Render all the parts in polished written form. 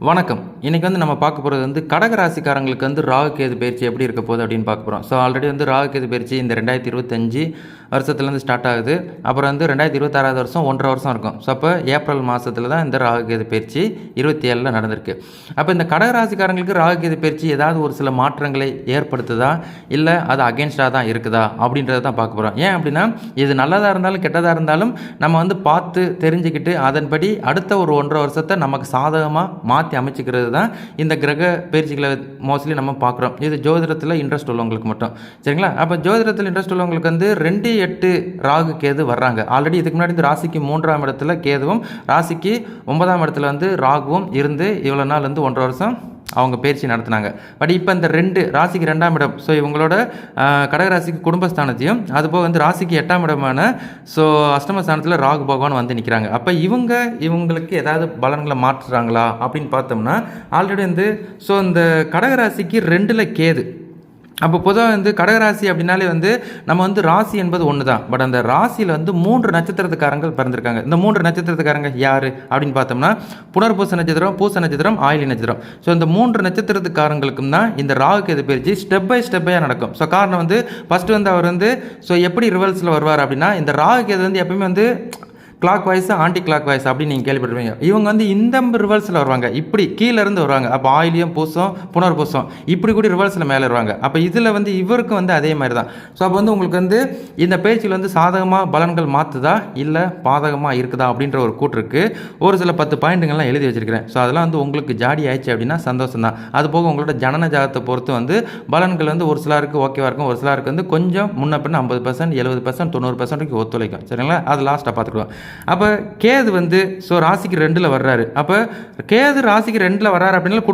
வணக்கம். இன்னைக்கு நம்ம பார்க்க போறது கடக ராசிக்காரங்களுக்கு ராகு கேது பயிற்சி எப்படி இருக்க போகுது அப்படின்னு பார்க்க போறோம். ஸோ ஆல்ரெடி ராகு கேது பயிற்சி இந்த 2025 வருஷத்துலேருந்து ஸ்டார்ட் ஆகுது. அப்புறம் 2026 வருஷம் 1.5 வருஷம் இருக்கும். ஸோ அப்போ ஏப்ரல் மாதத்தில் தான் இந்த ராகு கேது பயிற்சி 27 நடந்திருக்கு. அப்போ இந்த கடக ராசிக்காரங்களுக்கு ராகு கேது பயிற்சி ஏதாவது ஒரு சில மாற்றங்களை ஏற்படுத்துதா, இல்லை அது அகேன்ஸ்டாக தான் இருக்குதா அப்படின்றத தான் பார்க்க போகிறோம். ஏன் அப்படின்னா இது நல்லதாக இருந்தாலும் கெட்டதாக இருந்தாலும் நம்ம பார்த்து தெரிஞ்சுக்கிட்டு அதன்படி அடுத்த ஒரு 1.5 வருஷத்தை நமக்கு சாதகமாக மாற்றி அமைச்சிக்கிறது தான் இந்த கிரக பயிற்சிகளை மோஸ்ட்லி நம்ம பார்க்குறோம். இது ஜோதிடத்தில் இன்ட்ரெஸ்ட் உள்ளவங்களுக்கு மட்டும், சரிங்களா? அப்போ ஜோதிடத்தில் இன்ட்ரெஸ்ட் உள்ளவங்களுக்கு 2-8 ராகு கேது வர்றாங்க. ஆல்ரெடி இதுக்கு முன்னாடி இந்த ராசிக்கு 3ஆம் இடத்துல கேதுவும் ராசிக்கு 9ஆம் இடத்துல ராகுவும் இருந்து இவ்வளோ நாள் 1.5 வருஷம் அவங்க பயிற்சி நடத்தினாங்க. பட் இப்போ இந்த 2 ராசிக்கு 2ஆம் இடம், ஸோ இவங்களோட கடகராசிக்கு குடும்பஸ்தானத்தையும் அதுபோக ராசிக்கு 8ஆம் இடமான ஸோ அஷ்டமஸ்தானத்தில் ராகு பகவான் நிற்கிறாங்க. அப்போ இவங்களுக்கு ஏதாவது பலன்களை மாற்றுறாங்களா அப்படின்னு பார்த்தோம்னா ஆல்ரெடி ஸோ இந்த கடகராசிக்கு 2ல் கேது. அப்போ பொதுவாக கடகராசி அப்படின்னாலே நம்ம ராசி என்பது ஒன்று தான். பட் அந்த ராசியில் 3 நட்சத்திரத்துக்காரங்கள் பிறந்திருக்காங்க. இந்த 3 நட்சத்திரத்துக்காரங்க யார் அப்படின்னு பார்த்தோம்னா புனர்பூச நட்சத்திரம், பூச நட்சத்திரம், ஆயிலி நட்சத்திரம். ஸோ இந்த 3 நட்சத்திரத்துக்காரங்களுக்கும் தான் இந்த ராகு கேது பயிற்சி ஸ்டெப் பை ஸ்டெப்பாக நடக்கும். ஸோ காரணம் ஃபஸ்ட்டு அவர் ஸோ எப்படி ரிவல்ஸில் வருவார் அப்படின்னா இந்த ராகு கேது எப்பயுமே clock voice anti clock voice அப்படின்னு நீங்கள் கேள்விப்பட்டிருவீங்க. இவங்க இந்த ரிவர்ஸில் வருவாங்க, இப்படி கீழேருந்து வருவாங்க. அப்போ ஆயிலியம் பூசம் புனர்பூசம் இப்படி கூட ரிவர்ஸில் மேலே வருவாங்க. அப்போ இதில் இவருக்கு அதே மாதிரி தான். ஸோ அப்போ உங்களுக்கு இந்த பயிற்சியில் சாதகமாக பலன்கள் மாற்றுதா இல்லை பாதகமாக இருக்குதா அப்படின்ற ஒரு கூற்றுக்கு ஒரு சில 10 பாயிண்ட்டுங்கள்லாம் எழுதி வச்சிருக்கிறேன். ஸோ அதெல்லாம் உங்களுக்கு ஜாடி ஆயிடுச்சு அப்படின்னா சந்தோஷம் தான். அது போக உங்களோட ஜனன ஜாதகத்தை பொறுத்து பலன்கள் ஒரு சிலருக்கு ஓகேவா இருக்கும், ஒரு சிலருக்கு கொஞ்சம் முன்ன பின்ன 50%, 70%, 90% ஒத்துழைக்கும், சரிங்களா? அது லாஸ்ட்டாக பார்த்துக்குவோம். அப்போ கேது ஸோ ராசிக்கு 2ல் வர்றாரு. அப்போ கேது ராசிக்கு 2ல் வர்றாரு அப்படின்னால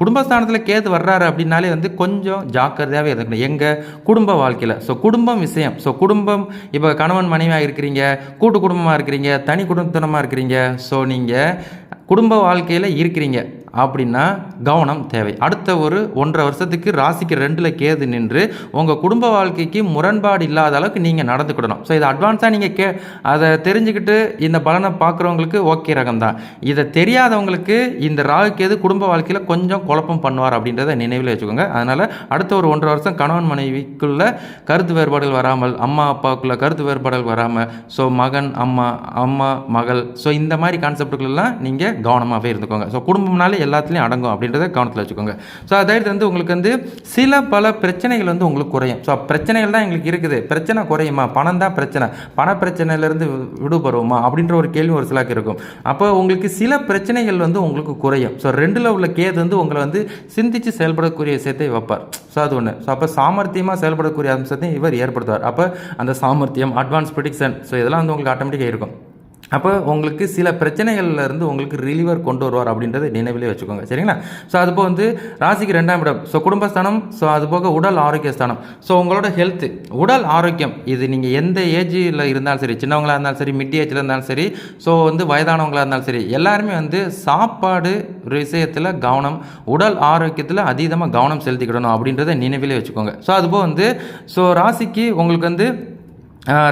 குடும்பஸ்தானத்தில் கேது வர்றாரு அப்படின்னாலே கொஞ்சம் ஜாக்கிரதையாகவே இருக்கணும் எங்கள் குடும்ப வாழ்க்கையில். ஸோ குடும்பம் விஷயம், ஸோ குடும்பம் இப்போ கணவன் மனைவியாக இருக்கிறீங்க, கூட்டு குடும்பமாக இருக்கிறீங்க, தனி குடும்பத்தனமாக இருக்கிறீங்க, ஸோ நீங்கள் குடும்ப வாழ்க்கையில் இருக்கிறீங்க அப்படின்னா கவனம் தேவை. அடுத்த ஒரு 1.5 வருஷத்துக்கு ராசிக்கு 2ல் கேது நின்று உங்கள் குடும்ப வாழ்க்கைக்கு முரண்பாடு இல்லாத அளவுக்கு நீங்கள் நடந்துக்கிடணும். ஸோ இதை அட்வான்ஸாக நீங்கள் அதை தெரிஞ்சுக்கிட்டு இந்த பலனை பார்க்குறவங்களுக்கு ஓகே ரகம் தான். இதை தெரியாதவங்களுக்கு இந்த ராகு கேது குடும்ப வாழ்க்கையில் கொஞ்சம் குழப்பம் பண்ணுவார் அப்படின்றத நினைவில் வச்சுக்கோங்க. அதனால் அடுத்த ஒரு 1.5 வருஷம் கணவன் மனைவிக்குள்ள கருத்து வேறுபாடுகள் வராமல், அம்மா அப்பாவுக்குள்ள கருத்து வேறுபாடுகள் வராமல், ஸோ மகன் அம்மா, அம்மா மகள், ஸோ இந்த மாதிரி கான்செப்டுகளெல்லாம் நீங்கள் கவனமாகவே இருந்துக்கோங்க. ஸோ குடும்பம்னாலே எல்லாத்துலேயும் அடங்கும் அப்படின்றத கவனத்தில் வச்சுக்கோங்க. ஸோ அதாவது உங்களுக்கு சில பல பிரச்சனைகள் உங்களுக்கு குறையும். ஸோ பிரச்சனைகள் தான் எங்களுக்கு இருக்குது, பிரச்சனை குறையுமா, பணம் தான் பிரச்சனை, பண பிரச்சனையிலேருந்து விடுபடுவோமா அப்படின்ற ஒரு கேள்வி ஒரு சிலாக்கு இருக்கும். அப்போ உங்களுக்கு சில பிரச்சனைகள் உங்களுக்கு குறையும். ஸோ 2ல் உள்ள கேது உங்களை சிந்தித்து செயல்படக்கூடிய விஷயத்தை வைப்பார். ஸோ அது ஒன்று. ஸோ அப்போ சாமர்த்தியமாக செயல்படக்கூடிய அம்சத்தையும் இவர் ஏற்படுத்துவார். அப்போ அந்த சாமர்த்தியம், அட்வான்ஸ் ப்ரெடிக்ஷன், ஸோ இதெல்லாம் உங்களுக்கு ஆட்டோமேட்டிக்காக இருக்கும். அப்போ உங்களுக்கு சில பிரச்சனைகள்லேருந்து உங்களுக்கு ரிலீவர் கொண்டு வருவார் அப்படின்றத நினைவிலே வச்சுக்கோங்க, சரிங்களா? ஸோ அதுபோக ராசிக்கு 2ஆம் இடம், ஸோ குடும்பஸ்தானம், ஸோ அதுபோக உடல் ஆரோக்கிய ஸ்தானம். ஸோ உங்களோட ஹெல்த்து, உடல் ஆரோக்கியம், இது நீங்கள் எந்த ஏஜில் இருந்தாலும் சரி, சின்னவங்களாக இருந்தாலும் சரி, மிட் ஏஜில் இருந்தாலும் சரி, ஸோ வயதானவங்களாக இருந்தாலும் சரி, எல்லாருமே சாப்பாடு விஷயத்தில் கவனம், உடல் ஆரோக்கியத்தில் அதீதமாக கவனம் செலுத்திக்கிடணும் அப்படின்றத நினைவிலே வச்சுக்கோங்க. ஸோ அதுபோக ஸோ ராசிக்கு உங்களுக்கு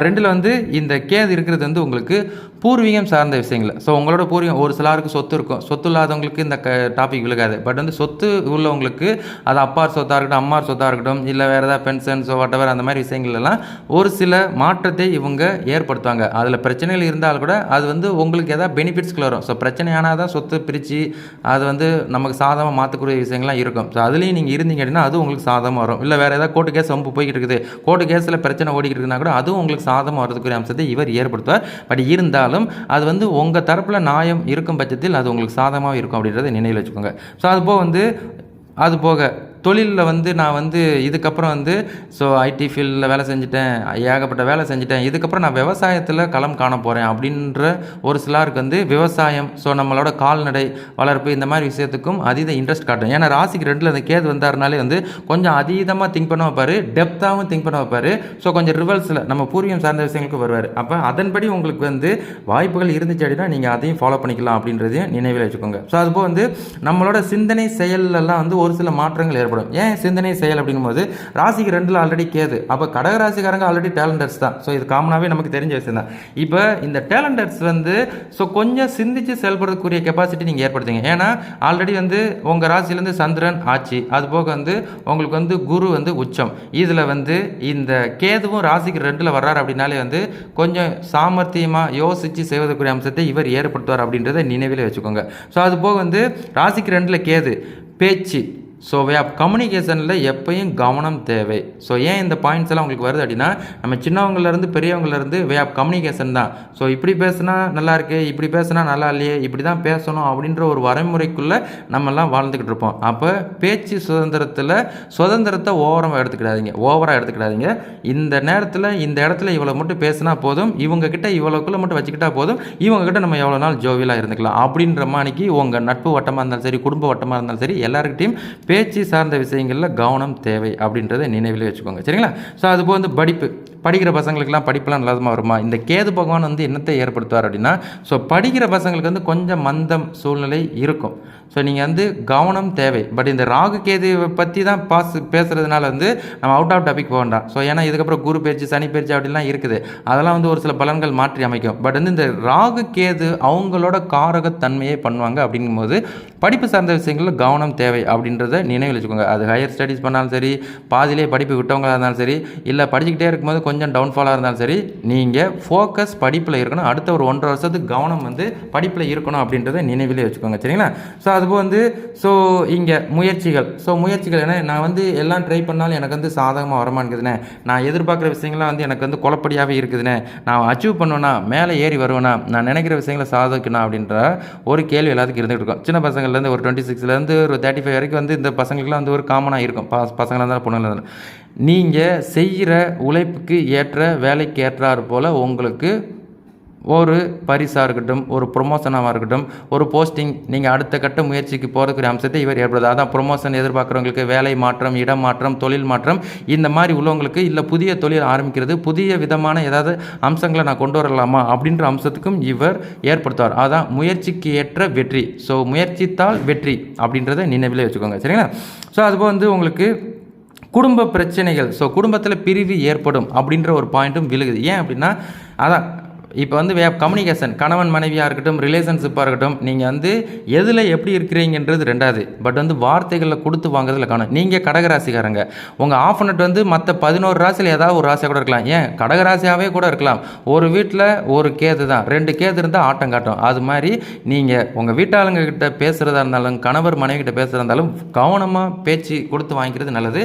2ல் இந்த கேது இருக்கிறது உங்களுக்கு பூர்வீகம் சார்ந்த விஷயங்கள். ஸோ உங்களோட பூர்வீகம், ஒரு சிலருக்கு சொத்து இருக்கும், சொத்து இல்லாதவங்களுக்கு இந்த டாபிக் விழுகாது. பட் சொத்து உள்ளவங்களுக்கு அது அப்பார் சொத்தாக இருக்கட்டும், அம்மார் சொத்தாக இருக்கட்டும், இல்லை வேறு ஏதாவது பென்ஷன், ஸோ வாட்டவர் அந்த மாதிரி விஷயங்கள்லாம் ஒரு சில மாற்றத்தை இவங்க ஏற்படுத்துவாங்க. அதில் பிரச்சனைகள் இருந்தால் கூட அது உங்களுக்கு எதாவது பெனிஃபிட்ஸ்கள் வரும். ஸோ பிரச்சனையானால் தான் சொத்து பிரித்து அது நமக்கு சாதமாக மாற்றக்கூடிய விஷயங்கள்லாம் இருக்கும். ஸோ அதுலேயும் நீங்கள் இருந்தீங்க அப்படின்னா அது உங்களுக்கு சாதமாக வரும். இல்லை வேறு ஏதாவது கோர்ட்டு கேஸ் போய்கிட்டு இருக்குது, கோர்ட்டு கேஸில் பிரச்சனை ஓடிக்கிட்டு இருக்குன்னா கூட அதுவும் உங்களுக்கு சாதமாக வரதுக்குரிய அம்சத்தை இவர் ஏற்படுத்துவார். பட் இருந்தாலும் அது உங்கள் தரப்பில் நியாயம் இருக்கும் பட்சத்தில் அது உங்களுக்கு சாதகமாக இருக்கும் அப்படின்றத நினைவில் வச்சுக்கோங்க. ஸோ அதுபோக தொழிலில் நான் இதுக்கப்புறம் ஸோ ஐடி ஃபீல்டில் வேலை செஞ்சுட்டேன், ஏகப்பட்ட வேலை செஞ்சுட்டேன், இதுக்கப்புறம் நான் விவசாயத்தில் களம் காண போகிறேன் அப்படின்ற ஒரு சிலருக்கு விவசாயம், ஸோ நம்மளோட கால்நடை வளர்ப்பு இந்த மாதிரி விஷயத்துக்கும் அதீத இன்ட்ரெஸ்ட் காட்டும். ஏன்னா ராசிக்கு 2ல் அந்த கேது வந்தாருனாலே கொஞ்சம் அதீதமாக திங்க் பண்ண வைப்பார், டெப்த்தாகவும் திங்க் பண்ண வைப்பார். ஸோ கொஞ்சம் ரிவல்ஸில் நம்ம பூர்வீகம் சார்ந்த விஷயங்களுக்கு வருவார். அப்போ அதன்படி உங்களுக்கு வாய்ப்புகள் இருந்துச்சு அப்படின்னா நீங்கள் அதையும் ஃபாலோ பண்ணிக்கலாம் அப்படின்றதையும் நினைவில் வச்சுக்கோங்க. ஸோ அதுபோல் நம்மளோட சிந்தனை செயலெல்லாம் ஒரு சில மாற்றங்கள் ஏற்படும். ஏற்படும். ஏன் சிந்தனை செயல் அப்படிங்கும்போது ராசிக்கு 2ல் ஆல்ரெடி கேது. அப்போ கடகராசிக்காரங்க ஆல்ரெடி டேலண்டர்ஸ் தான். ஸோ இது காமனாகவே நமக்கு தெரிஞ்ச விஷயம் தான். இப்போ இந்த டேலண்டர்ஸ் வந்து ஸோ கொஞ்சம் சிந்திச்சு செயல்படக்கூடிய கெப்பாசிட்டி நீங்கள் ஏற்படுத்துங்க. ஏன்னா ஆல்ரெடி வந்து உங்கள் ராசியிலேருந்து சந்திரன் ஆட்சி, அது போக வந்து உங்களுக்கு வந்து குரு வந்து உச்சம். இதில் வந்து இந்த கேதுவும் ராசிக்கு 2ல் வர்றாரு அப்படின்னாலே வந்து கொஞ்சம் சாமர்த்தியமாக யோசித்து செய்வதற்குரிய அம்சத்தை இவர் ஏற்படுத்துவார் அப்படின்றத நினைவில் வச்சுக்கோங்க. ஸோ அது போக வந்து ராசிக்கு 2ல் கேது, பேச்சு. ஸோ வே ஆஃப் கம்யூனிகேஷனில் எப்பயும் கவனம் தேவை. ஸோ ஏன் இந்த பாயிண்ட்ஸ் எல்லாம் உங்களுக்கு வருது அப்படின்னா நம்ம சின்னவங்கலேருந்து பெரியவங்கலேருந்து வே ஆஃப் கம்யூனிகேஷன் தான். ஸோ இப்படி பேசுனா நல்லா இருக்கு, இப்படி பேசுனா நல்லா இல்லையே, இப்படி தான் பேசணும் அப்படின்ற ஒரு வரைமுறைக்குள்ளே நம்மெல்லாம் வாழ்ந்துக்கிட்டு இருப்போம். அப்போ பேச்சு சுதந்திரத்தை ஓவராக எடுத்துக்கிடாதீங்க. இந்த நேரத்தில் இந்த இடத்துல இவ்வளோ மட்டும் பேசினா போதும், இவங்கக்கிட்ட இவ்வளோக்குள்ளே மட்டும் வச்சுக்கிட்டா போதும், இவங்ககிட்ட நம்ம எவ்வளோ நாள் ஜோவியலாக இருந்துக்கலாம் அப்படின்ற மாதிரிக்கு உங்கள் நட்பு வட்டமாக இருந்தாலும் சரி, குடும்ப வட்டமாக இருந்தாலும் சரி, எல்லாருக்கிட்டையும் பேச்சு சார்ந்த விஷயங்களில் கவனம் தேவை அப்படின்றத நினைவில் வச்சுக்கோங்க. சரிங்களா? ஸோ அதுபோல் வந்து படிக்கிற பசங்களுக்கெல்லாம் படிப்பெல்லாம் இல்லாதமாக வருமா? இந்த கேது பகவான் வந்து என்னத்தை ஏற்படுத்துவார் அப்படின்னா, ஸோ படிக்கிற பசங்களுக்கு வந்து கொஞ்சம் மந்தம் சூழ்நிலை இருக்கும். ஸோ நீங்கள் வந்து கவனம் தேவை. பட் இந்த ராகு கேது பற்றி தான் பேசுகிறதுனால வந்து நம்ம அவுட் ஆஃப் டாபிக் போக வேண்டாம். ஸோ ஏன்னா இதுக்கப்புறம் குரு பயிற்சி, சனி பயிற்சி அப்படிலாம் இருக்குது, அதெல்லாம் வந்து ஒரு சில பலன்கள் மாற்றி அமைக்கும். பட் வந்து இந்த ராகு கேது அவங்களோட காரகத்தன்மையை பண்ணுவாங்க. அப்படிங்கும்போது படிப்பு சார்ந்த விஷயங்களில் கவனம் தேவை அப்படின்றத நினைவில் வச்சுக்கோங்க. அது ஹையர் ஸ்டடீஸ் பண்ணாலும் சரி, பாதியிலே படிப்பு விட்டவங்களாக இருந்தாலும் சரி, இல்லை படிச்சுக்கிட்டே இருக்கும்போது கொஞ்சம் டவுன்ஃபாலாக இருந்தாலும் சரி, நீங்கள் ஃபோக்கஸ் படிப்பில் இருக்கணும். அடுத்த ஒரு 1.5 வருஷத்துக்கு கவனம் வந்து படிப்பில் இருக்கணும் அப்படின்றத நினைவிலே வச்சுக்கோங்க. சரிங்களா? ஸோ அதுபோல் வந்து இங்கே முயற்சிகள் ஏன்னா நான் வந்து எல்லாம் ட்ரை பண்ணாலும் எனக்கு வந்து சாதகமாக வரமாட்டேங்குதுண்ணே, நான் எதிர்பார்க்குற விஷயங்கள்லாம் வந்து எனக்கு வந்து குழப்படியாகவே இருக்குதுண்ணே, நான் அச்சீவ் பண்ணுவேனா, மேலே ஏறி வருவேனா, நான் நினைக்கிற விஷயங்களை சாதிக்கணும் அப்படின்ற ஒரு கேள்வி எல்லாத்துக்கும் இருந்துகிட்டு இருக்கும். சின்ன பசங்கள்லேருந்து ஒரு 26லேருந்து ஒரு 35 வரைக்கும் வந்து இந்த பசங்களுக்குலாம் வந்து ஒரு காமனாக இருக்கும். பசங்களாக இருந்தாலும் பொண்ணுங்களாக இருந்தாலும் நீங்கள் செய்கிற உழைப்புக்கு ஏற்ற வேலைக்கு ஏற்றாறு போல் உங்களுக்கு ஒரு பரிசாக இருக்கட்டும், ஒரு ப்ரொமோஷனாக இருக்கட்டும், ஒரு போஸ்டிங், நீங்கள் அடுத்த கட்ட முயற்சிக்கு போகிறதுக்குரிய அம்சத்தை இவர் ஏற்படுது. அதான் ப்ரொமோஷன் எதிர்பார்க்குறவங்களுக்கு வேலை மாற்றம், இடம் மாற்றம், தொழில் மாற்றம், இந்த மாதிரி உள்ளவங்களுக்கு இல்லை புதிய தொழில் ஆரம்பிக்கிறது, புதிய விதமான ஏதாவது அம்சங்களை நான் கொண்டு வரலாமா அப்படின்ற அம்சத்துக்கும் இவர் ஏற்படுத்துவார். அதான் முயற்சிக்கு ஏற்ற வெற்றி. ஸோ முயற்சித்தால் வெற்றி அப்படின்றத நினைவிலே வச்சுக்கோங்க. சரிங்களா? ஸோ அதுபோல் வந்து உங்களுக்கு குடும்ப பிரச்சனைகள், ஸோ குடும்பத்தில் பிரிவு ஏற்படும் அப்படின்ற ஒரு பாயிண்ட்டும் விழுகுது. ஏன் அப்படின்னா அதான் இப்போ வந்து கம்யூனிகேஷன், கணவன் மனைவியாக இருக்கட்டும், ரிலேஷன்ஷிப்பாக இருக்கட்டும், நீங்கள் வந்து எதில் எப்படி இருக்கிறீங்கன்றது ரெண்டாவது. பட் வந்து வார்த்தைகளில் கொடுத்து வாங்குறதுல காணும். நீங்கள் கடகராசிக்காரங்க, உங்கள் ஆஃப் அண்ட் வந்து மற்ற 11 ராசியில் ஏதாவது ஒரு ராசியாக கூட இருக்கலாம், ஏன் கடகராசியாகவே கூட இருக்கலாம். ஒரு வீட்டில் ஒரு கேது தான், 2 கேது இருந்தால் ஆட்டம் காட்டும். அது மாதிரி நீங்கள் உங்கள் வீட்டாளுங்க கிட்ட பேசுகிறதா இருந்தாலும், கணவர் மனைவி கிட்ட பேசுகிறதா இருந்தாலும் கவனமாக பேச்சு கொடுத்து வாங்கிக்கிறது நல்லது.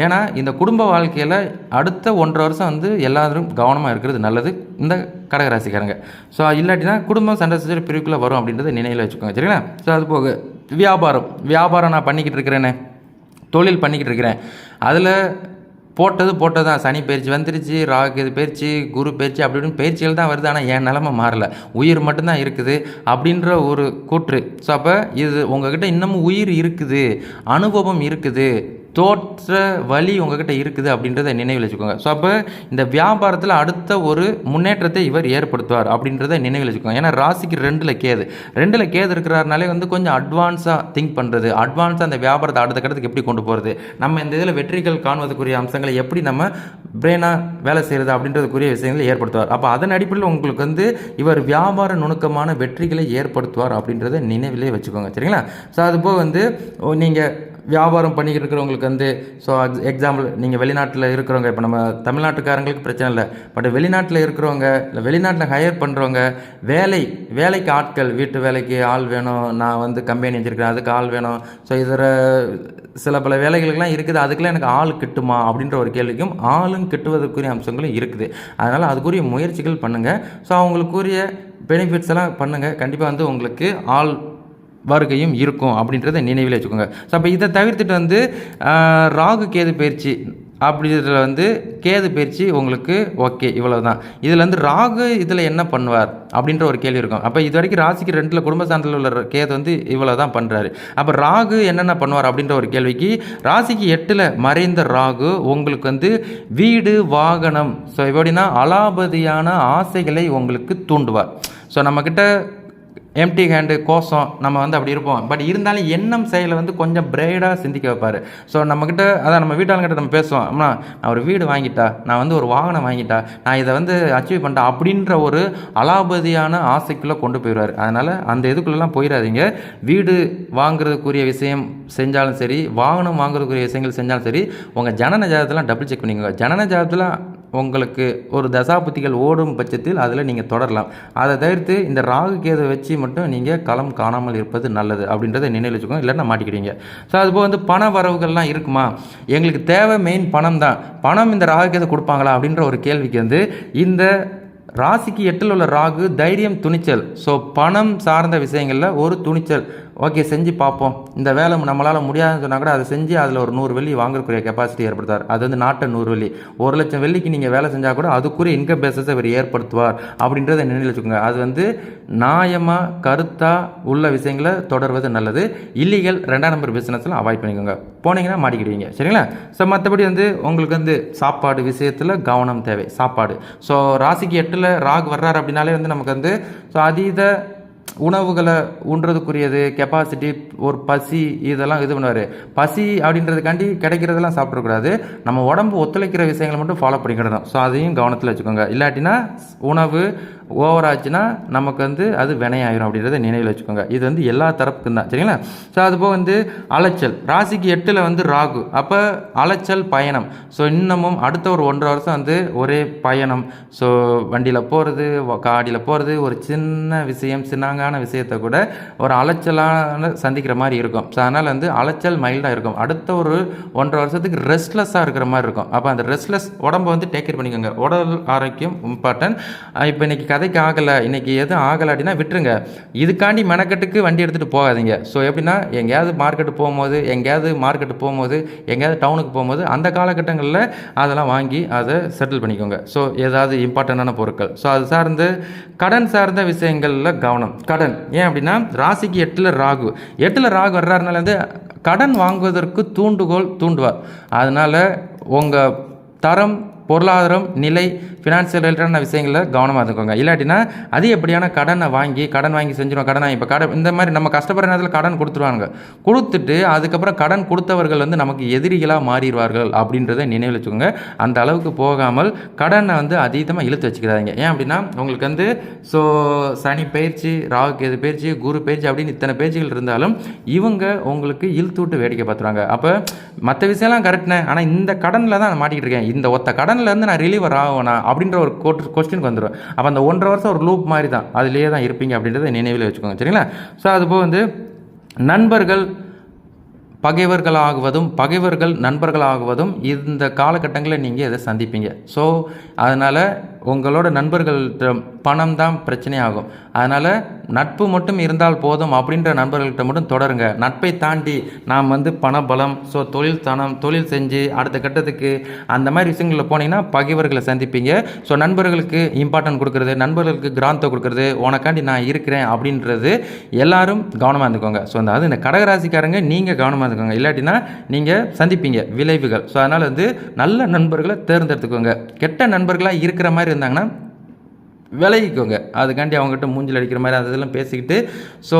ஏன்னா இந்த குடும்ப வாழ்க்கையில் அடுத்த 1.5 வருஷம் வந்து எல்லாரும் கவனமாக இருக்கிறது நல்லது இந்த கடகராசிக்காரங்க. ஸோ இல்லாட்டினா குடும்பம் சண்டை சச்சரவு பிரிவுக்குள்ளே வரும் அப்படின்றத நினைவில் வச்சுக்கோங்க. சரிங்களா? ஸோ அது போக வியாபாரம் நான் பண்ணிக்கிட்டு இருக்கிறேனே, தொழில் பண்ணிக்கிட்டு இருக்கிறேன், அதில் போட்டது தான். சனி பயிற்சி வந்துருச்சு, ராகு பயிற்சி, குரு பயிற்சி, அப்படி இப்படின்னு பயிற்சிகள் தான் வருது. ஆனால் என் நிலமை மாறலை, உயிர் மட்டும்தான் இருக்குது அப்படின்ற ஒரு கூற்று. ஸோ அப்போ இது உங்ககிட்ட இன்னமும் உயிர் இருக்குது, அனுபவம் இருக்குது, தோற்ற வழி உங்ககிட்ட இருக்குது அப்படின்றத நினைவில் வச்சுக்கோங்க. ஸோ அப்போ இந்த வியாபாரத்தில் அடுத்த ஒரு முன்னேற்றத்தை இவர் ஏற்படுத்துவார் அப்படின்றத நினைவில் வச்சுக்கோங்க. ஏன்னா ராசிக்கு 2ல் கேது இருக்கிறாருனாலே வந்து கொஞ்சம் அட்வான்ஸாக திங்க் பண்ணுறது, அட்வான்ஸாக அந்த வியாபாரத்தை அடுத்த கட்டத்துக்கு எப்படி கொண்டு போகிறது, நம்ம இந்த இதில் வெற்றிகள் காணுவதற்குரிய அம்சங்களை எப்படி நம்ம பிரெயினாக வேலை செய்கிறது அப்படின்றதுக்குரிய விஷயங்களை ஏற்படுத்துவார். அப்போ அதன் அடிப்படையில் உங்களுக்கு வந்து இவர் வியாபார நுணுக்கமான வெற்றிகளை ஏற்படுத்துவார் அப்படின்றத நினைவிலே வச்சுக்கோங்க. சரிங்களா? ஸோ அதுபோக வந்து நீங்கள் வியாபாரம் பண்ணிக்கிட்டு இருக்கிறவங்களுக்கு வந்து ஸோ எக்ஸாம்பிள் நீங்கள் வெளிநாட்டில் இருக்கிறவங்க, இப்போ நம்ம தமிழ்நாட்டுக்காரங்களுக்கு பிரச்சனை இல்லை, பட் வெளிநாட்டில் இருக்கிறவங்க, இல்லை வெளிநாட்டில் ஹையர் பண்ணுறவங்க, வேலைக்கு ஆட்கள், வீட்டு வேலைக்கு ஆள் வேணும், நான் வந்து கம்பெனி வச்சுருக்கிறேன் அதுக்கு ஆள் வேணும், ஸோ இதில் சில பல வேலைகளுக்கெல்லாம் இருக்குது, அதுக்கெல்லாம் எனக்கு ஆள் கிட்டுமா அப்படின்ற ஒரு கேள்விக்கும் ஆளும் கிட்டுவதற்குரிய அம்சங்களும் இருக்குது. அதனால் அதுக்குரிய முயற்சிகள் பண்ணுங்கள். ஸோ அவங்களுக்குரிய பெனிஃபிட்ஸ் எல்லாம் பண்ணுங்கள். கண்டிப்பாக வந்து உங்களுக்கு ஆள் வருகையும் இருக்கும் அப்படின்றத நினைவில் வச்சுக்கோங்க. ஸோ அப்போ இதை தவிர்த்துட்டு வந்து ராகு கேது பயிற்சி அப்படின்றதுல வந்து கேது பயிற்சி உங்களுக்கு ஓகே, இவ்வளோ தான். இதில் வந்து ராகு இதில் என்ன பண்ணுவார் அப்படின்ற ஒரு கேள்வி இருக்கும். அப்போ இது வரைக்கும் ராசிக்கு 2ல் குடும்பஸ்தானத்தில் உள்ள கேது வந்து இவ்வளோ தான் பண்ணுறாரு. அப்போ ராகு என்னென்ன பண்ணுவார் அப்படின்ற ஒரு கேள்விக்கு, ராசிக்கு 8ல் மறைந்த ராகு உங்களுக்கு வந்து வீடு, வாகனம், ஸோ எப்படின்னா அலாபதியான ஆசைகளை உங்களுக்கு தூண்டுவார். ஸோ நம்மக்கிட்ட எம்டி ஹேண்டு கோசம் நம்ம வந்து அப்படி இருப்போம். பட் இருந்தாலும் எண்ணம் செயலை வந்து கொஞ்சம் பிரைடாக சிந்திக்க வைப்பார். ஸோ நம்மக்கிட்ட அதான் நம்ம வீட்டாளுங்கிட்ட நம்ம பேசுவோம், அம்மா நான் ஒரு வீடு வாங்கிட்டா, நான் வந்து ஒரு வாகனம் வாங்கிட்டா, நான் இதை வந்து அச்சீவ் பண்ணிட்டேன் அப்படின்ற ஒரு அலாபதியான ஆசைக்குள்ளே கொண்டு போயிடுவார். அதனால் அந்த இதுக்குள்ளெல்லாம் போயிடாதீங்க. வீடு வாங்குறதுக்குரிய விஷயம் செஞ்சாலும் சரி, வாகனம் வாங்குறதுக்குரிய விஷயங்கள் செஞ்சாலும் சரி, உங்கள் ஜனன ஜாதகத்தெல்லாம் டபுள் செக் பண்ணிக்கோங்க. ஜனன ஜாதகத்தில் உங்களுக்கு ஒரு தசாபுத்திகள் ஓடும் பட்சத்தில் அதில் நீங்கள் தொடரலாம். அதை தவிர்த்து இந்த ராகு கேது வச்சு மட்டும் நீங்கள் களம் காணாமல் இருப்பது நல்லது அப்படின்றத நினைவில் வச்சுக்கோங்க, இல்லைன்னா மாட்டிக்கிட்டீங்க. ஸோ அதுபோல் வந்து பண வரவுகள்லாம் இருக்குமா, எங்களுக்கு தேவை மெயின் பணம் தான், பணம் இந்த ராகு கேது கொடுப்பாங்களா அப்படின்ற ஒரு கேள்விக்கு வந்து இந்த ராசிக்கு 8ல் உள்ள ராகு தைரியம், துணிச்சல். ஸோ பணம் சார்ந்த விஷயங்களில் ஒரு துணிச்சல், ஓகே செஞ்சு பார்ப்போம், இந்த வேலை நம்மளால் முடியாதுன்னு சொன்னால் கூட அதை செஞ்சு அதில் ஒரு 100 வெள்ளி வாங்கக்கூடிய கெப்பாசிட்டி ஏற்படுத்தார். அது வந்து நாட்டை 100 வெள்ளி, 1,00,000 வெள்ளிக்கு நீங்கள் வேலை செஞ்சால் கூட அதுக்குரிய இன்கம் பேசஸை அவர் ஏற்படுத்துவார் அப்படின்றத நினைவில் வச்சுக்கோங்க. அது வந்து நியாயமாக கருத்தாக உள்ள விஷயங்களை தொடர்வது நல்லது. இல்லீகல் 2ஆம் நம்பர் பிஸ்னஸில் அவாய்ட் பண்ணிக்கோங்க, போனீங்கன்னா மாட்டிக்கிடுவீங்க. சரிங்களா? ஸோ மற்றபடி வந்து உங்களுக்கு வந்து சாப்பாடு விஷயத்தில் கவனம் தேவை. சாப்பாடு, ஸோ ராசிக்கு 8ல் ராகு வர்றாரு அப்படின்னாலே வந்து நமக்கு வந்து ஸோ அதீத உணவுகளை உண்றதுக்குரியது கெப்பாசிட்டி, ஒரு பசி, இதெல்லாம் இது பண்ணுவார். பசி அப்படின்றதுக்காண்டி கிடைக்கிறதெல்லாம் சாப்பிடக்கூடாது, நம்ம உடம்பு ஒத்துழைக்கிற விஷயங்களை மட்டும் ஃபாலோ பண்ணிக்கிடணும். ஸோ அதையும் கவனத்தில் வச்சுக்கோங்க. இல்லாட்டினா உணவு ஓவர் ஆச்சுன்னா நமக்கு வந்து அது வினையாயிரும் அப்படின்றத நினைவில் வச்சுக்கோங்க. இது வந்து எல்லா தரப்புக்கும் தான். சரிங்களா? ஸோ அதுபோல் வந்து அலைச்சல், ராசிக்கு 8ல் வந்து ராகு, அப்போ அலைச்சல் பயணம். ஸோ இன்னமும் அடுத்த ஒரு 1.5 வருஷம் வந்து ஒரே பயணம். ஸோ வண்டியில் போகிறது, காடியில் போகிறது, ஒரு சின்ன விஷயம், சின்னங்கான விஷயத்தை கூட ஒரு அலைச்சலான சந்திக்கிற மாதிரி இருக்கும். ஸோ அதனால் வந்து அலைச்சல் மைல்டாக இருக்கும். அடுத்த ஒரு 1.5 வருஷத்துக்கு ரெஸ்ட்லெஸ்ஸாக இருக்கிற மாதிரி இருக்கும். அப்போ அந்த ரெஸ்ட்லெஸ் உடம்பை வந்து டேக் கேர் பண்ணிக்கோங்க. உடல் ஆரோக்கியம் இம்பார்ட்டன்ட். இப்போ இன்றைக்கி கதைக்கு ஆகலை, இன்றைக்கி எதுவும் ஆகலை அப்படின்னா விட்டுருங்க. இதுக்காண்டி மெனக்கட்டுக்கு வண்டி எடுத்துகிட்டு போகாதீங்க. ஸோ எப்படின்னா எங்கேயாவது மார்க்கெட்டு போகும்போது, எங்கேயாவது டவுனுக்கு போகும்போது அந்த காலகட்டங்களில் அதெல்லாம் வாங்கி அதை செட்டில் பண்ணிக்கோங்க. ஸோ ஏதாவது இம்பார்ட்டண்டான பொருட்கள். ஸோ அது சார்ந்து கடன் சார்ந்த விஷயங்களில் கவனம். கடன் ஏன் அப்படின்னா ராசிக்கு 8ல் ராகு வர்றாருனால வந்து கடன் வாங்குவதற்கு தூண்டுவார். அதனால் உங்கள் தரம், பொருளாதாரம், நிலை, ஃபினான்ஷியல் ரிலேட்டடான விஷயங்களில் கவனமாக இருந்துக்கோங்க. இல்லாட்டினா அதிகப்படியான கடன் வாங்கி செஞ்சிடும். இப்போ கடன் இந்த மாதிரி நம்ம கஷ்டப்படுற நேரத்தில் கடன் கொடுத்துட்டு அதுக்கப்புறம் கடன் கொடுத்தவர்கள் வந்து நமக்கு எதிரிகளாக மாறிடுவார்கள் அப்படின்றத நினைவில் வச்சுக்கோங்க. அந்த அளவுக்கு போகாமல் கடனை வந்து அதீதமாக இழுத்து வச்சுக்கிறாங்க. ஏன் அப்படின்னா உங்களுக்கு வந்து ஸோ சனி பயிற்சி, ராகு கேது பயிற்சி, குரு பயிற்சி அப்படின்னு இத்தனை பயிற்சிகள் இருந்தாலும் இவங்க உங்களுக்கு இழுத்து விட்டு வேடிக்கை பார்த்துருவாங்க. அப்போ மற்ற விஷயம்லாம் கரெக்ட்னே, ஆனால் இந்த கடனில் தான் நான் மாட்டிக்கிட்டு இருக்கேன், இந்த ஒத்த கடன்லேருந்து நான் ரிலீவர் ஆகுவேனா அப்படின்ற ஒரு கொஸ்டினுக்கு வந்துடும். அப்போ அந்த 1.5 வருஷம் ஒரு லூப் மாதிரி தான், அதுலேயே தான் இருப்பீங்க அப்படின்றத நினைவில் வச்சுக்கோங்க. சரிங்களா? ஸோ அதுபோல் வந்து நண்பர்கள் பகைவர்கள் நண்பர்களாகுவதும் இந்த காலகட்டங்களில் நீங்கள் இதை சந்திப்பீங்க. ஸோ அதனால் உங்களோட நண்பர்கள்ட்ட பணம் தான் பிரச்சனையாகும். அதனால் நட்பு மட்டும் இருந்தால் போதும் அப்படின்ற நண்பர்கள்ட்ட மட்டும் தொடருங்க. நட்பை தாண்டி நாம் வந்து பணபலம், ஸோ தொழில் செஞ்சு அடுத்த கட்டத்துக்கு அந்த மாதிரி விஷயங்களில் போனீங்கன்னா பகைவர்களை சந்திப்பீங்க. ஸோ நண்பர்களுக்கு இம்பார்ட்டன்ட் கொடுக்குறது, நண்பர்களுக்கு கிராந்தம் கொடுக்குறது, உனக்காண்டி நான் இருக்கிறேன் அப்படின்றது எல்லாரும் கவனமாக இருந்துக்கோங்க. ஸோ இந்த கடகராசிக்காரங்க நீங்கள் கவனமாக இருந்துக்கோங்க, இல்லாட்டினா நீங்கள் சந்திப்பீங்க விளைவுகள். ஸோ அதனால் வந்து நல்ல நண்பர்களை தேர்ந்தெடுத்துக்கோங்க. கெட்ட நண்பர்களாக இருக்கிற மாதிரி இருந்தாங்கன்னா விலகிக்கோங்க. அதுக்காண்டி அவங்ககிட்ட மூஞ்சில் அடிக்கிற மாதிரி அந்த இதெல்லாம் பேசிக்கிட்டு ஸோ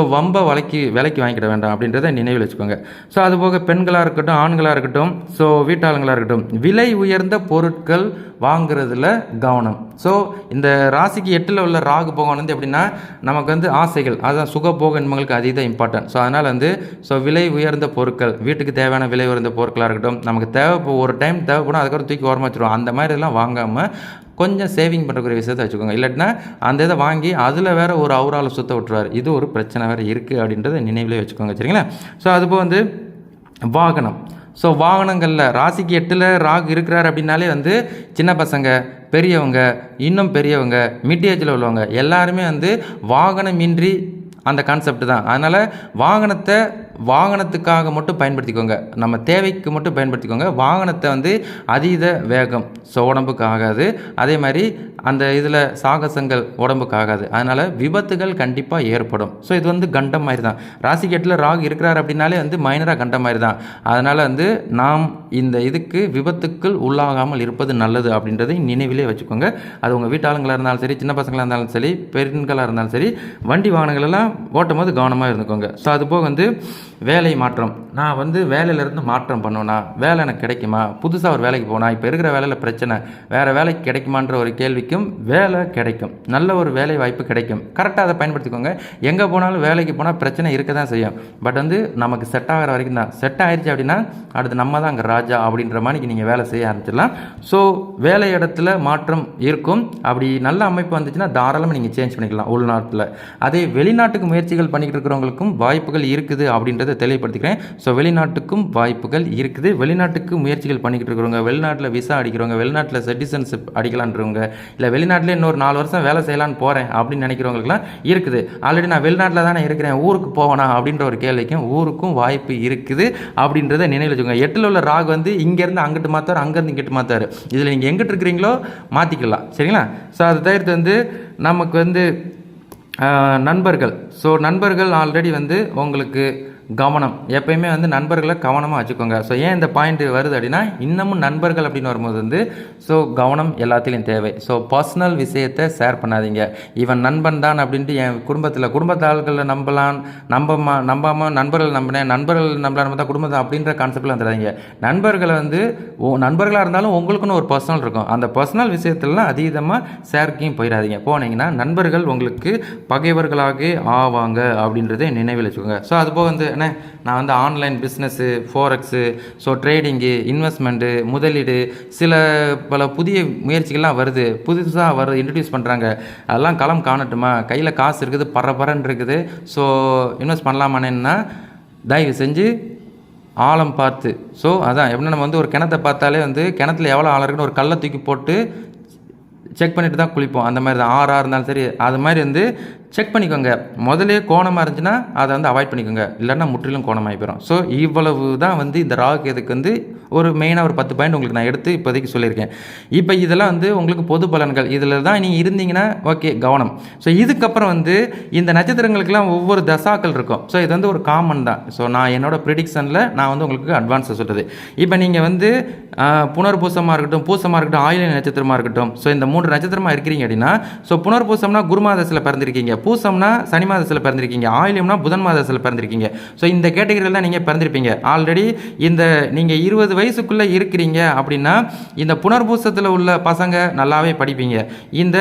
விலைக்கு வாங்கிக்கிட வேண்டாம் அப்படின்றத நினைவில் வச்சுக்கோங்க. ஸோ அதுபோக பெண்களாக இருக்கட்டும், ஆண்களாக இருக்கட்டும், ஸோ வீட்டாளங்களாக இருக்கட்டும், விலை உயர்ந்த பொருட்கள் வாங்குறதுல கவனம். ஸோ இந்த ராசிக்கு 8ல் உள்ள ராகு பகவான் வந்து எப்படின்னா நமக்கு வந்து ஆசைகள், அதான் சுகபோக இன்பங்களுக்கு அதீத இம்பார்ட்டன்ட். ஸோ அதனால் வந்து ஸோ விலை உயர்ந்த பொருட்கள், வீட்டுக்கு தேவையான விலை உயர்ந்த பொருட்களாக இருக்கட்டும், நமக்கு ஒரு டைம் தேவைப்படும், அதுக்கப்புறம் தூக்கி ஓரமாக வச்சுருவோம். அந்த மாதிரி எல்லாம் வாங்காமல் கொஞ்சம் சேவிங் பண்ணுறக்கூடிய விஷயத்தை வச்சுக்கோங்க. இல்லாட்டினா அந்த இதை வாங்கி அதில் வேறு ஒரு அவரால் சுத்த விட்டுருவார். இது ஒரு பிரச்சனை வேறு இருக்குது அப்படின்றத நினைவிலே வச்சுக்கோங்க. சரிங்களா? ஸோ அதுபோல் வந்து வாகனம். ஸோ வாகனங்களில் ராசிக்கு 8ல் ராகு இருக்கிறார் அப்படின்னாலே வந்து சின்ன பசங்க, பெரியவங்க, இன்னும் பெரியவங்க, மிட் ஏஜில் உள்ளவங்க எல்லாருமே வந்து வாகனமின்றி அந்த கான்செப்ட் தான். அதனால் வாகனத்துக்காக மட்டும் பயன்படுத்திக்கோங்க, நம்ம தேவைக்கு மட்டும் பயன்படுத்திக்கோங்க. வாகனத்தை வந்து அதீத வேகம் ஸோ உடம்புக்கு ஆகாது. அதே மாதிரி அந்த இதில் சாகசங்கள் உடம்புக்கு ஆகாது. அதனால் விபத்துகள் கண்டிப்பாக ஏற்படும். ஸோ இது வந்து கண்டம் மாதிரி தான். ராசிக்கு 8ல் ராகு இருக்கிறார் அப்படின்னாலே வந்து மைனராக கண்டம் மாதிரி தான். அதனால் வந்து நாம் இந்த இதுக்கு விபத்துக்கள் உள்ளாகாமல் இருப்பது நல்லது அப்படின்றதை நினைவிலே வச்சுக்கோங்க. அது உங்கள் வீட்டாளுங்களாக இருந்தாலும் சரி, சின்ன பசங்களாக இருந்தாலும் சரி, பெண்களாக இருந்தாலும் சரி, வண்டி வாகனங்களெல்லாம் ஓட்டும் போது கவனமாக இருந்துக்கோங்க. ஸோ அதுபோக வந்து வேலை மாற்றம், நான் வந்து வேலையிலேருந்து மாற்றம் பண்ணோன்னா வேலை எனக்கு கிடைக்குமா, புதுசாக ஒரு வேலைக்கு போனால் இப்போ இருக்கிற வேலையில் பிரச்சனை, வேறு வேலைக்கு கிடைக்குமான்ற ஒரு கேள்விக்கும் வேலை கிடைக்கும், நல்ல ஒரு வேலை வாய்ப்பு கிடைக்கும். கரெக்டாக அதை பயன்படுத்திக்கோங்க. எங்கே போனாலும் வேலைக்கு போனால் பிரச்சனை இருக்க தான் செய்யும். பட் வந்து நமக்கு செட் ஆகிற வரைக்கும் தான். செட் ஆயிடுச்சு அப்படின்னா அடுத்து நம்ம தான் அங்கே ராஜா அப்படின்ற மாதிரி நீங்கள் வேலை செய்ய ஆரம்பிச்சிடலாம். ஸோ வேலை இடத்துல மாற்றம் இருக்கும். அப்படி நல்ல அமைப்பு வந்துச்சுன்னா தாராளமாக நீங்கள் சேஞ்ச் பண்ணிக்கலாம் உள்நாட்டில். அதே வெளிநாட்டுக்கு முயற்சிகள் பண்ணிக்கிட்டு இருக்கிறவங்களுக்கும் வாய்ப்புகள் இருக்குது அப்படின்றத தெளிவுபடுத்திக்கிறேன். ஸோ வெளிநாட்டுக்கும் வாய்ப்புகள் இருக்குது. வெளிநாட்டுக்கு முயற்சிகள் பண்ணிக்கிட்டு இருக்கிறவங்க, வெளிநாட்டில் விசா அடிக்கிறவங்க, வெளிநாட்டில் சிட்டிசன்ஷிப் அடிக்கலான்றவங்க, இல்லை வெளிநாட்டில் இன்னொரு 4 வருஷம் வேலை செய்யலான்னு போகிறேன் அப்படின்னு நினைக்கிறவங்களுக்குலாம் இருக்குது. ஆல்ரெடி நான் வெளிநாட்டில் தானே இருக்கிறேன், ஊருக்கு போவேனா அப்படின்ற ஒரு கேள்விக்கும் ஊருக்கும் வாய்ப்பு இருக்குது அப்படின்றத நினைவில் வச்சுக்கோங்க. 8ல் உள்ள ராகு வந்து இங்கேருந்து அங்கிட்டு மாற்றார், அங்கேருந்து இங்கிட்டு மாற்றார். இதில் நீங்கள் எங்கிட்டு இருக்கிறீங்களோ மாற்றிக்கலாம். சரிங்களா? ஸோ அதை தவிர்த்து வந்து நமக்கு வந்து நண்பர்கள். ஸோ நண்பர்கள் ஆல்ரெடி வந்து உங்களுக்கு கவனம், எப்பயுமே வந்து நண்பர்களை கவனமாக வச்சுக்கோங்க. ஸோ ஏன் இந்த பாயிண்ட் வருது அப்படின்னா, இன்னமும் நண்பர்கள் அப்படின்னு வரும்போது வந்து ஸோ கவனம் எல்லாத்திலையும் தேவை. ஸோ பர்சனல் விஷயத்தை ஷேர் பண்ணாதீங்க. இவன் நண்பன் தான் அப்படின்ட்டு என் குடும்பத்து ஆள்களை நம்பாமல் நண்பர்கள் நம்பலாம் தான் குடும்பத்தை அப்படின்ற கான்செப்டில் வந்துடாதீங்க. நண்பர்களை வந்து நண்பர்களாக இருந்தாலும் உங்களுக்குன்னு ஒரு பர்சனல் இருக்கும். அந்த பர்சனல் விஷயத்துலலாம் அதீதமாக ஷேர்க்கையும் போயிடாதீங்க. போனீங்கன்னா நண்பர்கள் உங்களுக்கு பகைவர்களாக ஆவாங்க அப்படின்றத நினைவில் வச்சுக்கோங்க. ஸோ அதுபோக வந்து நான் வந்து online business, forex, so trading, investment, முதலீடு, பல புதிய முயற்சிகள்லாம் வருது, புதுசாக இன்ட்ரடியூஸ் பண்ணுறாங்க. அதெல்லாம் களம் காணட்டுமா, கையில் காசு இருக்குது, பரபரன்னு இருக்குது, ஸோ இன்வெஸ்ட் பண்ணலாமானேன்னா தயவு செஞ்சு ஆழம் பார்த்து. ஸோ அதான் எப்படின்னா நம்ம வந்து ஒரு கிணத்தை பார்த்தாலே வந்து கிணத்துல எவ்வளோ ஆழம் இருக்குன்னு ஒரு கல்லை தூக்கி போட்டு செக் பண்ணிட்டு தான் குளிப்போம். அந்த மாதிரி தான் ஆறாக இருந்தாலும் சரி, அது மாதிரி வந்து செக் பண்ணிக்கோங்க. முதலே கோணமாக இருந்துச்சுன்னா அதை வந்து அவாய்ட் பண்ணிக்கோங்க, இல்லைன்னா முற்றிலும் கோணமாகி போயிடும். ஸோ இவ்வளவு தான் வந்து இந்த ராகுகேதுக்கு வந்து ஒரு மெயினாக ஒரு 10 பாயிண்ட் உங்களுக்கு நான் எடுத்து இப்போதைக்கு சொல்லியிருக்கேன். இப்போ இதெல்லாம் வந்து உங்களுக்கு பொது பலன்கள். இதில் தான் நீங்கள் இருந்தீங்கன்னா ஓகே, கவனம். ஸோ இதுக்கப்புறம் வந்து இந்த நட்சத்திரங்களுக்கெல்லாம் ஒவ்வொரு தசாக்கள் இருக்கும். ஸோ இது வந்து ஒரு காமன் தான். ஸோ நான் என்னோடய ப்ரிடிக்ஷனில் நான் வந்து உங்களுக்கு அட்வான்ஸை சொல்கிறது. இப்போ நீங்கள் வந்து புனர்பூசமாக இருக்கட்டும், பூசமாக இருக்கட்டும், ஆயில்ய நட்சத்திரமாக இருக்கட்டும், ஸோ இந்த 3 நட்சத்திரமாக இருக்கிறீங்க அப்படின்னா, ஸோ புனர்பூசம்னா குரு மாதத்தில் பிறந்திருக்கீங்க, பூசம்னா சனி மாதத்தில் பிறந்திருக்கீங்க, ஆயில்யம்னா புதன் மாதத்தில் பிறந்திருக்கீங்க. ஸோ இந்த கேட்டகரியில் தான் நீங்கள் பிறந்திருப்பீங்க. ஆல்ரெடி இந்த நீங்கள் 20 வயசுக்குள்ளே இருக்கிறீங்க அப்படின்னா இந்த புனர்பூசத்தில் உள்ள பசங்க நல்லாவே படிப்பீங்க. இந்த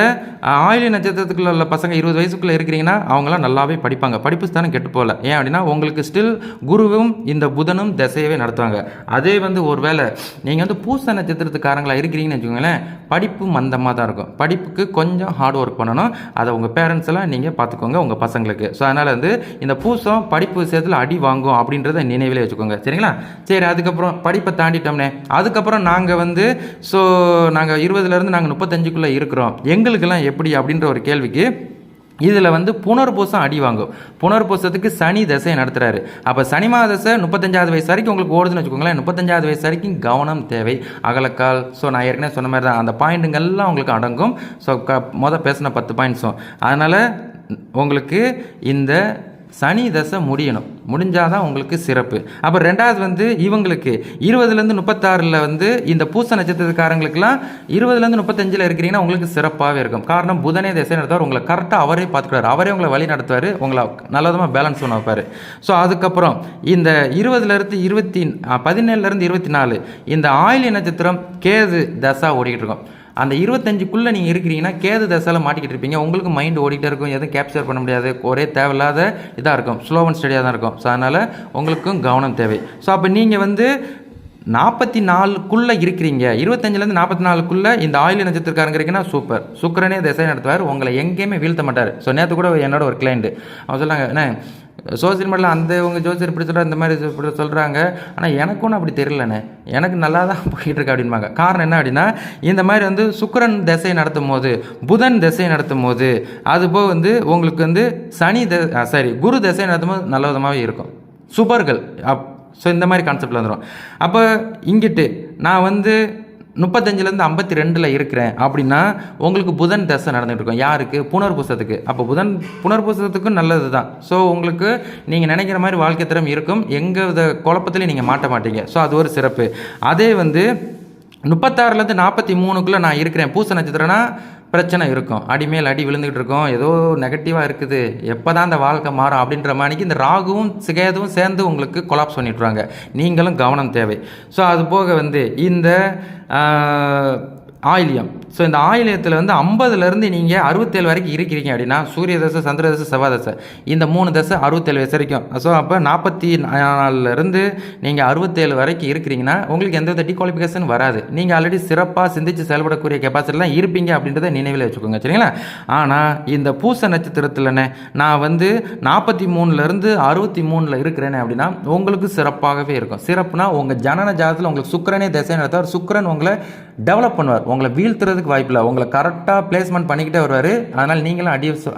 ஆயில்ய நட்சத்திரத்துக்குள்ள உள்ள பசங்க 20 வயசுக்குள்ளே இருக்கிறீங்கன்னா அவங்களாம் நல்லாவே படிப்பாங்க. படிப்பு ஸ்தானம் கெட்டு போகல. ஏன் அப்படின்னா உங்களுக்கு ஸ்டில் குருவும் இந்த புதனும் திசையவே நடத்துவாங்க. அதே வந்து ஒரு வேளை நீங்கள் வந்து பூச நட்சத்திரத்துக்காரங்களாக இருக்கிறீங்கன்னு வச்சுக்கோங்களேன், படிப்பு மந்தமாக தான் இருக்கும். படிப்புக்கு கொஞ்சம் ஹார்ட் ஒர்க் பண்ணணும். அதை உங்கள் பேரண்ட்ஸ் எல்லாம் நீங்கள் பார்த்துக்கோங்க உங்கள் பசங்களுக்கு. ஸோ அதனால் வந்து இந்த பூசம் படிப்பு விஷயத்தில் அடி வாங்கும் அப்படின்றத நினைவிலே வச்சுக்கோங்க. சரிங்களா? சரி, அதுக்கப்புறம் படிப்பை தாண்டிட்டோம்னே, அதுக்கப்புறம் நாங்கள் வந்து ஸோ நாங்கள் 20லேருந்து நாங்கள் 35க்குள்ளே இருக்கிறோம், எங்களுக்கெல்லாம் எப்படி அப்படின்ற ஒரு கேள்விக்கு இதில் வந்து புனர்பூசம் அடி வாங்கும். புனர்பூசத்துக்கு சனி தசையை நடத்துகிறாரு. அப்போ சனி மாதசை 35வது வயசு வரைக்கும் உங்களுக்கு ஓடுதுன்னு வச்சுக்கோங்களேன். 35வது வயசு வரைக்கும் கவனம் தேவை, அகலக்கால். ஸோ நான் ஏற்கனவே சொன்ன மாதிரி தான் அந்த பாயிண்ட்டுங்கள்லாம் உங்களுக்கு அடங்கும். ஸோ பேசின 10 பாயிண்ட்ஸும். அதனால் உங்களுக்கு இந்த சனி தசை முடிஞ்சால் தான் உங்களுக்கு சிறப்பு. அப்புறம் 2வது வந்து இவங்களுக்கு 20லேருந்து 36 வந்து இந்த பூச நட்சத்திரக்காரங்களுக்குலாம் 20லேருந்து 35 இருக்கிறீங்கன்னா உங்களுக்கு சிறப்பாகவே இருக்கும். காரணம் புதனே திசை நடத்துவார், உங்களை கரெக்டாக அவரே பார்த்துக்கிறார், அவரே உங்களை வழி நடத்துவார், உங்களை நல்லதமாக பேலன்ஸ் பண்ண வைப்பார். ஸோ அதுக்கப்புறம் இந்த 17லேருந்து 24 இந்த ஆயில்ய நட்சத்திரம் கேது தசா ஓடிக்கிட்டு இருக்கும். அந்த 25க்குள்ளே நீங்கள் இருக்கிறீங்கன்னா கேது தசாவில் மாட்டிக்கிட்டு இருப்பீங்க. உங்களுக்கு மைண்ட் ஓடிக்கிட்டே இருக்கும், எதுவும் கேப்சர் பண்ண முடியாது, ஒரே தேவையில்லாத இதாக இருக்கும், ஸ்லோ அண்ட் ஸ்டடியாக தான் இருக்கும். ஸோ அதனால் உங்களுக்கும் கவனம் தேவை. ஸோ அப்போ நீங்கள் வந்து 44க்குள்ளே இருக்கிறீங்க, 25லேருந்து 44க்குள்ளே இந்த ஆயில்ய நட்சத்திரக்காரங்க இருக்குன்னா சூப்பர். சுக்கிரனே திசை நடத்துவார், உங்களை எங்கேயுமே வீழ்த்த மாட்டார். ஸோ நேற்று கூட என்னோட ஒரு கிளைண்ட் அவங்க சொன்னாங்க, என்ன சோசியல் மீடியாவில் அந்த உங்கள் ஜோசியர் இப்படி சொல்கிறார், இந்த மாதிரி இப்படி சொல்கிறாங்க, ஆனால் எனக்கு ஒன்றும் அப்படி தெரியலண்ணே, எனக்கு நல்லா தான் போயிட்டு இருக்கு அப்படின்பாங்க. காரணம் என்ன அப்படின்னா, இந்த மாதிரி வந்து சுக்கிரன் திசை நடத்தும் போது, புதன் திசை நடத்தும் போது, அதுபோல் வந்து உங்களுக்கு வந்து குரு திசை நடத்தும் போது நல்ல விதமாகவே இருக்கும், சுபர்கள். ஸோ இந்த மாதிரி கான்செப்டில் வந்துடும். அப்போ இங்கிட்டு நான் வந்து 35லேருந்து 52 இருக்கிறேன் அப்படின்னா உங்களுக்கு புதன் தசை நடந்துகிட்டு இருக்கும். யாருக்கு? புனர்பூசத்துக்கு. அப்போ புனர்பூசத்துக்கும் நல்லது தான். ஸோ உங்களுக்கு நீங்கள் நினைக்கிற மாதிரி வாழ்க்கை தரம் இருக்கும், எங்கள் குழப்பத்திலையும் நீங்கள் மாட்ட மாட்டீங்க. ஸோ அது ஒரு சிறப்பு. அதே வந்து 36லேருந்து 43க்குள்ளே நான் இருக்கிறேன், பூச நட்சத்திரம்னா பிரச்சனை இருக்கும், அடிமேல் அடி விழுந்துக்கிட்டு இருக்கும், ஏதோ நெகட்டிவாக இருக்குது, எப்போ தான் இந்த வாழ்க்கை மாறும் அப்படின்ற மாதிரிக்கு இந்த ராகுவும் கேதுவும் சேர்ந்து உங்களுக்கு கொலாப்ஸ் பண்ணிட்டுருவாங்க. நீங்களும் கவனம் தேவை. ஸோ அது போக வந்து இந்த ஆயில்யம். ஸோ இந்த ஆயில்யத்தில் வந்து 50லேருந்து நீங்கள் 67 வரைக்கும் இருக்கிறீங்க அப்படின்னா சூரிய தசை, சந்திர தசை, செவ்வாய் தசை, இந்த 3 தசை 67 வயசு வரைக்கும். ஸோ அப்போ 44லேருந்து நீங்கள் 67 வரைக்கும் இருக்கிறீங்கன்னா உங்களுக்கு எந்த வித டிகுவாலிஃபிகேஷன் வராது. நீங்கள் ஆல்ரெடி சிறப்பாக சிந்தித்து செயல்படக்கூடிய கெப்பாசிட்டிலாம் இருப்பீங்க அப்படின்றத நினைவில் வச்சுக்கோங்க, சரிங்களா? ஆனால் இந்த பூச நட்சத்திரத்தில்னே நான் வந்து 43லேருந்து 63 இருக்கிறேனே அப்படின்னா உங்களுக்கு சிறப்பாகவே இருக்கும். சிறப்புனா உங்கள் ஜனன ஜாதத்தில் உங்களுக்கு சுக்கிரனே திசை நடத்தார். சுக்கிரன் உங்களை டெவலப் பண்ணுவார், உங்களை வீழ்த்துறதுக்கு வாய்ப்பில்லை, உங்களை கரெக்டாக பிளேஸ்மெண்ட் பண்ணிக்கிட்டே வருவார். அதனால் நீங்களும்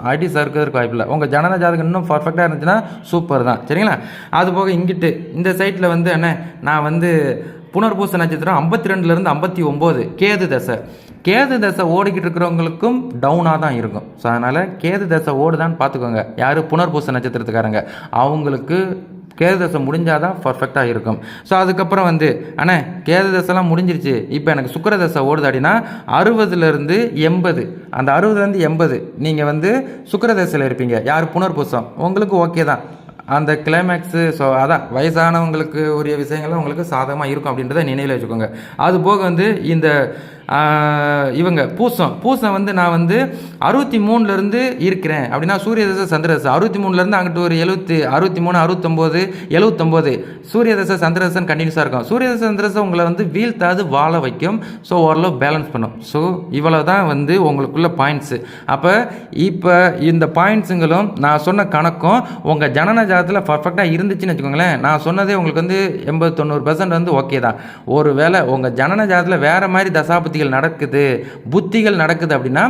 அடி சறுக்கிறதுக்கு வாய்ப்பில்லை. உங்கள் ஜனன ஜாதகம் இன்னும் பர்ஃபெக்டாக இருந்துச்சுன்னா சூப்பர் தான், சரிங்களா? அதுபோக இங்கிட்டு இந்த சைட்டில் வந்து என்ன, நான் வந்து புனர்பூச நட்சத்திரம் 52லேருந்து 59 கேது தசை. கேது தசை ஓடிக்கிட்டு இருக்கிறவங்களுக்கும் டவுனாக தான் இருக்கும். ஸோ அதனால் கேது தசை ஓடுதான்னு பார்த்துக்கோங்க. யார் புனர்பூச நட்சத்திரத்துக்காரங்க, அவங்களுக்கு கேது தசை முடிஞ்சால் தான் பர்ஃபெக்டாக இருக்கும். ஸோ அதுக்கப்புறம் வந்து அண்ணே கேது தசைலாம் முடிஞ்சிருச்சு, இப்போ எனக்கு சுக்கிர தசை ஓடுது அப்படின்னா 60லேருந்து 80, அந்த 60லேருந்து 80 நீங்கள் வந்து சுக்கிர தசையில் இருப்பீங்க. யார் புனர்பூசம், உங்களுக்கு ஓகே தான் அந்த கிளைமேக்ஸு. ஸோ அதான் வயசானவங்களுக்கு உரிய விஷயங்கள்லாம் உங்களுக்கு சாதகமாக இருக்கும் அப்படின்றத நினைவில் வச்சுக்கோங்க. அது போக வந்து இந்த இவங்க பூசம் வந்து நான் வந்து 63லேருந்து இருக்கிறேன் அப்படின்னா சூரிய தசை, சந்திர தசை 63லேருந்து அங்கிட்டு ஒரு 63, 69, 79 சூரிய தசை, சந்திர தசை கண்டினியூஸாக இருக்கும். சூரிய தசை, சந்திர தசை உங்களை வந்து வீழ்த்தாது, வாழ வைக்கும். ஸோ ஓரளவு பேலன்ஸ் பண்ணும். ஸோ இவ்வளோ தான் வந்து உங்களுக்குள்ள பாயிண்ட்ஸு. அப்போ இப்போ இந்த பாயிண்ட்ஸுங்களும் நான் சொன்ன கணக்கும் உங்கள் ஜனன ஜாதத்தில் பர்ஃபெக்டாக இருந்துச்சுன்னு வச்சுக்கோங்களேன், நான் சொன்னதே உங்களுக்கு வந்து 80-90% வந்து ஓகே தான். ஒரு வேளை உங்கள் ஜனன ஜாதத்தில் வேறு மாதிரி தசாபதி நடக்குது, புத்திகள் நடக்குது அப்படின்னா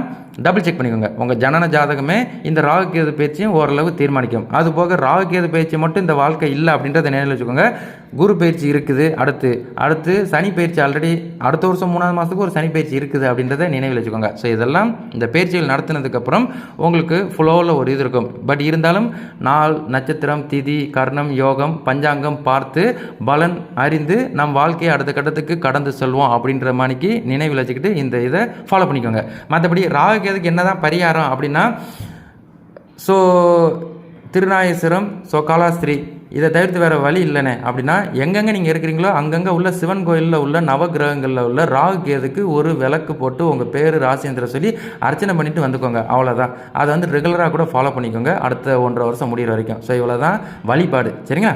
டபுள் செக் பண்ணிக்கோங்க. உங்கள் ஜனன ஜாதகமே இந்த ராகுகேது பயிற்சியும் ஓரளவு தீர்மானிக்கும். அது போக ராகுகேது பயிற்சி மட்டும் இந்த வாழ்க்கை இல்லை அப்படின்றத நினைவில் வச்சுக்கோங்க. குரு பயிற்சி இருக்குது, அடுத்து சனி பயிற்சி, ஆல்ரெடி அடுத்த வருஷம் 3ஆவது மாதத்துக்கு ஒரு சனி பயிற்சி இருக்குது அப்படின்றத நினைவில் வச்சுக்கோங்க. ஸோ இதெல்லாம் இந்த பயிற்சிகள் நடத்தினதுக்கப்புறம் உங்களுக்கு ஃப்ளோவில் ஒரு இது இருக்கும். பட் இருந்தாலும் நாள், நட்சத்திரம், திதி, கர்ணம், யோகம், பஞ்சாங்கம் பார்த்து பலன் அறிந்து நம் வாழ்க்கையை அடுத்த கட்டத்துக்கு கடந்து செல்வோம் அப்படின்ற மாதிரிக்கு நினைவில் வச்சுக்கிட்டு இந்த இதை ஃபாலோ பண்ணிக்கோங்க. மற்றபடி ராகுகேதுக்கு என்ன தான் பரிகாரம் அப்படின்னா, ஸோ திருநாயேஸ்வரம், ஸோ காலாஸ்திரி, இதை தவிர்த்து வேறு வழி இல்லைண்ணே அப்படின்னா எங்கெங்கே நீங்கள் இருக்கிறீங்களோ அங்கங்கே உள்ள சிவன் கோயிலில் உள்ள நவகிரகங்களில் உள்ள ராகுகேதுக்கு ஒரு விளக்கு போட்டு உங்கள் பேர் ராசிந்திர சொல்லி அர்ச்சனை பண்ணிவிட்டு வந்துக்கோங்க. அவ்வளோதான். அதை வந்து ரெகுலராக கூட ஃபாலோ பண்ணிக்கோங்க அடுத்த 1.5 வருஷம் முடிகிற வரைக்கும். ஸோ இவ்வளோ தான் வழிபாடு, சரிங்களா?